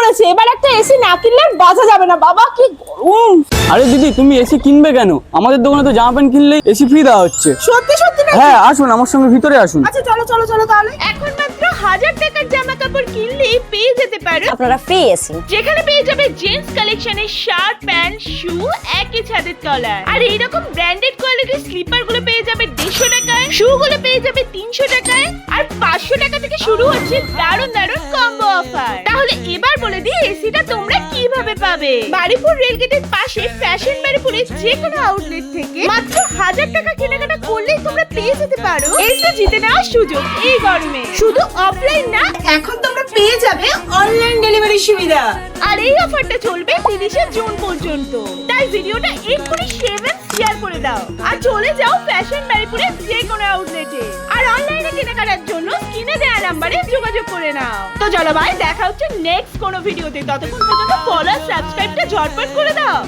পড়েছে, এবার একটা এসি না কিনলে বাঁচা যাবে না বাবা, কি গরম। আরে দিদি তুমি এসি কিনবে কেন? আমাদের দোকানে তো জামা প্যান্ট কিনলেই এসি ফ্রি দেওয়া হচ্ছে। সত্যি সত্যি না? হ্যাঁ আসুন, আমার সঙ্গে ভিতরে আসুন। আচ্ছা চলো চলো চলো তাহলে। এখন মাত্র 1000 টাকার জামা কাপড় কিনলেই পেয়ে যেতে পারো আপনারা ফ্রি এসি, যেখানে পেয়ে যাবে জেন্টস কালেকশনের শার্ট প্যান্ট শু একই ছাদের তলায়। আর এইরকম ব্র্যান্ডেড কোয়ালিটির স্লিপার গুলো পেয়ে যাবে 150 টাকায়, শু গুলো পেয়ে যাবে 300 টাকায়, আর 500 টাকা থেকে শুরু হচ্ছে দারুণ দারুণ কম্বো অফার। তাহলে এবার বলে দিই এসিটা তোমরা কিভাবে পাবে। বাড়িপুর রেলগেটের পাশে ফ্যাশন বাড়িপুরের যে কোনো আউটলেট থেকে মাত্র 1000 টাকা কেনাকাটা করলেই তোমরা পেয়ে যেতে পারো এসি জিতে নেওয়ার সুযোগ এই গরমে। শুধু অফলাইন না, এখন তোমরা পেয়ে যাবে অনলাইন ডেলিভারি সুবিধা। আর এই অফারটা চলবে 30শে জুন পর্যন্ত। তাই ভিডিওটা এক্ষুনি শেয়ার করে দাও আর চলে যাও ফ্যাশন বাড়িপুরের যে কোনো আউটলেটে। আর অনলাইনে কেনাকাটার জন্য স্ক্রিনে দেওয়া নাম্বারে যোগাযোগ করে নাও। তো চলো ভাই, দেখা হচ্ছে নেক্সট কোনো ভিডিওতে। ততক্ষণ পর্যন্ত ফলো সাবস্ক্রাইবটা ঝটপট করে দাও।